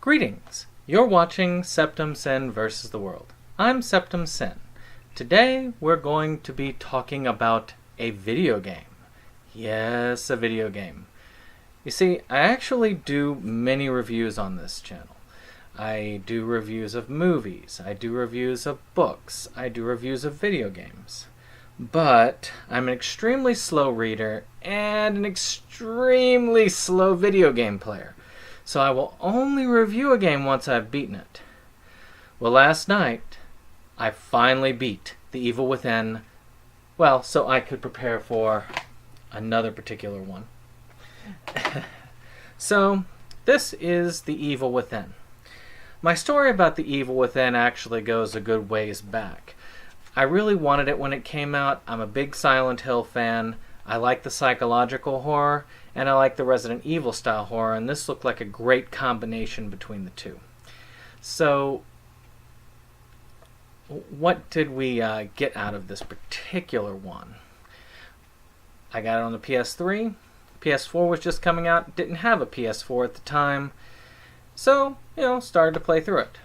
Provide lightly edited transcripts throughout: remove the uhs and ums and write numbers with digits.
Greetings! You're watching Septum Sin vs. the World. I'm Septum Sin. Today we're going to be talking about a video game. Yes, a video game. You see, I actually do many reviews on this channel. I do reviews of movies, I do reviews of books, I do reviews of video games. But I'm an extremely slow reader and an extremely slow video game player. So I will only review a game once I've beaten it. Well, last night, I finally beat The Evil Within, well, so I could prepare for another particular one. So, this is The Evil Within. My story about The Evil Within actually goes a good ways back. I really wanted it when it came out. I'm a big Silent Hill fan. I like the psychological horror, and I like the Resident Evil style horror, and this looked like a great combination between the two. So, what did we get out of this particular one? I got it on the PS3. PS4 was just coming out. Didn't have a PS4 at the time. So, started to play through it.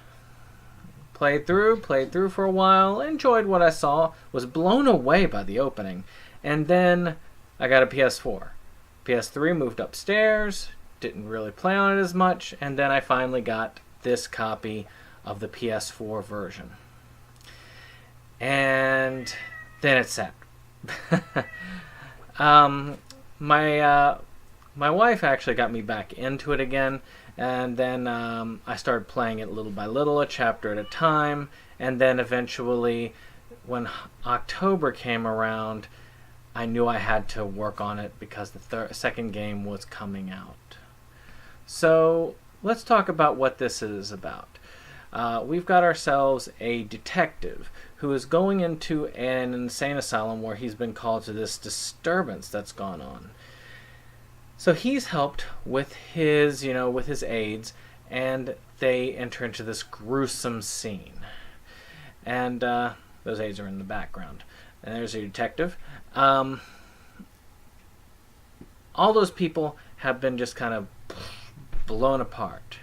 Played through for a while, enjoyed what I saw, was blown away by the opening, and then I got a PS4. PS3 moved upstairs, didn't really play on it as much, and then I finally got this copy of the PS4 version. And then it sat. My wife actually got me back into it again, and then I started playing it little by little, a chapter at a time, and then eventually, when October came around, I knew I had to work on it because the second game was coming out. So let's talk about what this is about. We've got ourselves a detective who is going into an insane asylum where he's been called to this disturbance that's gone on. So he's helped with his, with his aides, and they enter into this gruesome scene. And those aides are in the background. And there's a detective. All those people have been just kind of blown apart.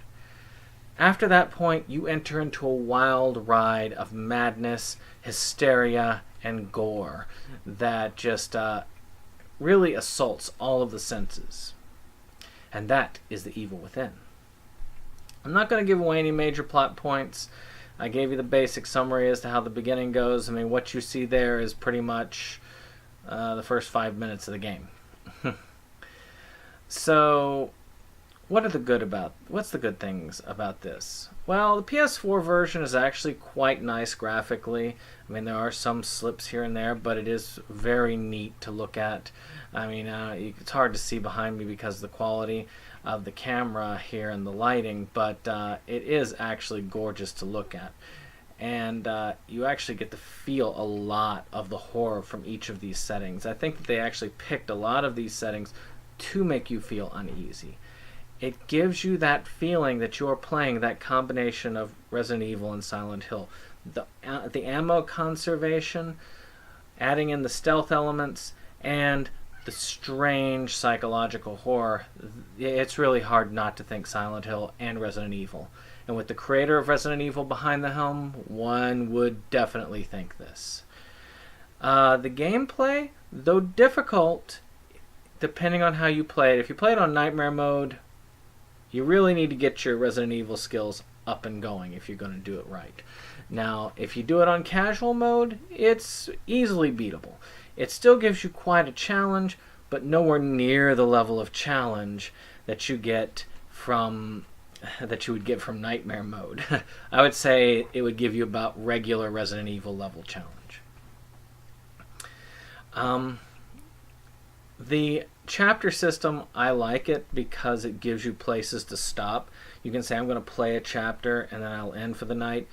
After that point, you enter into a wild ride of madness, hysteria, and gore that just really assaults all of the senses. And that is The Evil Within. I'm not going to give away any major plot points. I gave you the basic summary as to how the beginning goes. I mean, what you see there is pretty much the first 5 minutes of the game. So, what's the good things about this? Well, the PS4 version is actually quite nice graphically. I mean, there are some slips here and there, but it is very neat to look at. I mean, it's hard to see behind me because of the quality of the camera here and the lighting, but it is actually gorgeous to look at. And you actually get to feel a lot of the horror from each of these settings. I think that they actually picked a lot of these settings to make you feel uneasy. It gives you that feeling that you're playing that combination of Resident Evil and Silent Hill. The ammo conservation, adding in the stealth elements, and the strange psychological horror. It's really hard not to think Silent Hill and Resident Evil. And with the creator of Resident Evil behind the helm, one would definitely think this. The gameplay, though difficult, depending on how you play it. If you play it on Nightmare mode, you really need to get your Resident Evil skills up and going if you're going to do it right. Now, if you do it on casual mode, it's easily beatable. It still gives you quite a challenge, but nowhere near the level of challenge that you would get from Nightmare mode. I would say it would give you about regular Resident Evil level challenge. The chapter system, I like it because it gives you places to stop. You can say, I'm going to play a chapter and then I'll end for the night.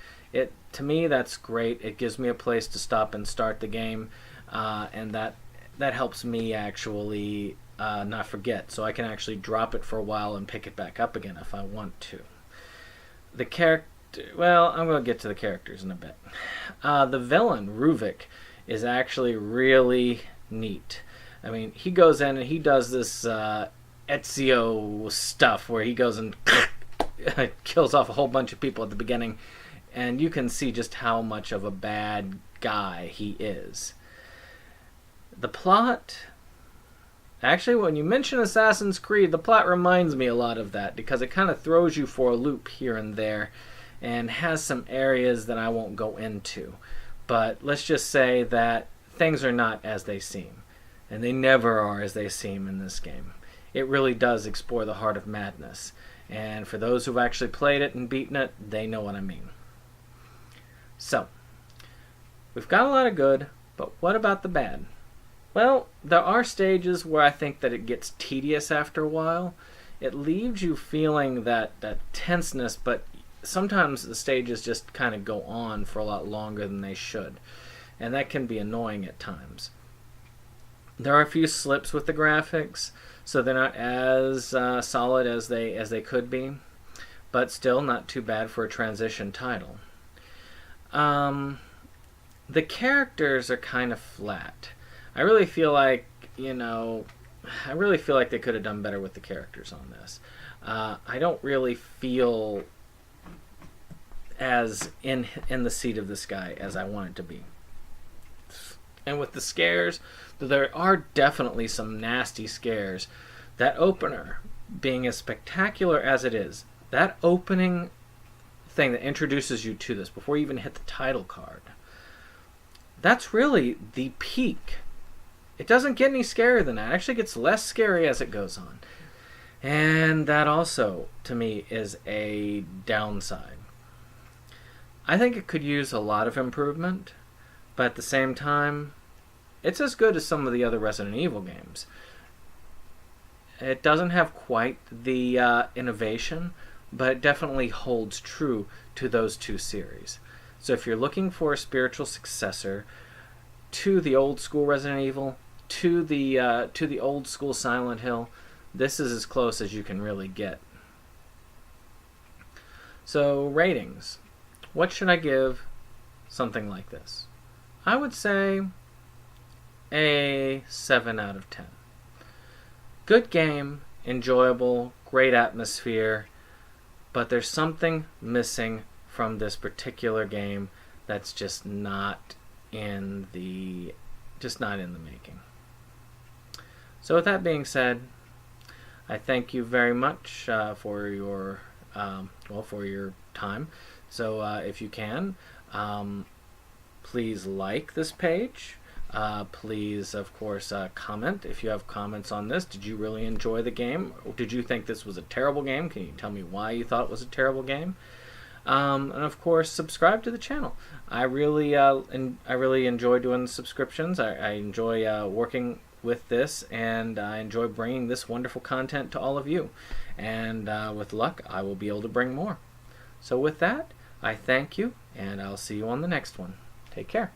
To me, that's great. It gives me a place to stop and start the game, and that helps me actually not forget. So I can actually drop it for a while and pick it back up again if I want to. The character, well, I'm going to get to the characters in a bit. The villain, Ruvik, is actually really neat. I mean, he goes in and he does this Ezio stuff where he goes and kills off a whole bunch of people at the beginning, and you can see just how much of a bad guy he is. The plot... Actually, when you mention Assassin's Creed, the plot reminds me a lot of that, because it kind of throws you for a loop here and there, and has some areas that I won't go into. But let's just say that things are not as they seem, and they never are as they seem in this game. It really does explore the heart of madness, and for those who've actually played it and beaten it, they know what I mean. So, we've got a lot of good, but what about the bad? Well, there are stages where I think that it gets tedious after a while. It leaves you feeling that tenseness, but sometimes the stages just kind of go on for a lot longer than they should, and that can be annoying at times. There are a few slips with the graphics, so they're not as solid as they could be, but still not too bad for a transition title. The characters are kind of flat. I really feel like, they could have done better with the characters on this. I don't really feel as in the seat of this guy as I want it to be. And with the scares, there are definitely some nasty scares. That opener, being as spectacular as it is, that opening thing that introduces you to this before you even hit the title card, that's really the peak. It doesn't get any scarier than that. It actually gets less scary as it goes on. And that also, to me, is a downside. I think it could use a lot of improvement, but at the same time, it's as good as some of the other Resident Evil games. It doesn't have quite the innovation, but it definitely holds true to those two series. So if you're looking for a spiritual successor to the old school Resident Evil, to the old school Silent Hill, this is as close as you can really get. So ratings. What should I give something like this? I would say a 7 out of 10. Good game, enjoyable, great atmosphere, but there's something missing from this particular game that's just not in the making. So with that being said, I thank you very much for your time. So if you can, please like this page. Please, of course, comment if you have comments on this. Did you really enjoy the game? Did you think this was a terrible game? Can you tell me why you thought it was a terrible game? And of course, subscribe to the channel. I really enjoy doing subscriptions. I enjoy working with this, and I enjoy bringing this wonderful content to all of you. And with luck, I will be able to bring more. So with that, I thank you, and I'll see you on the next one. Take care.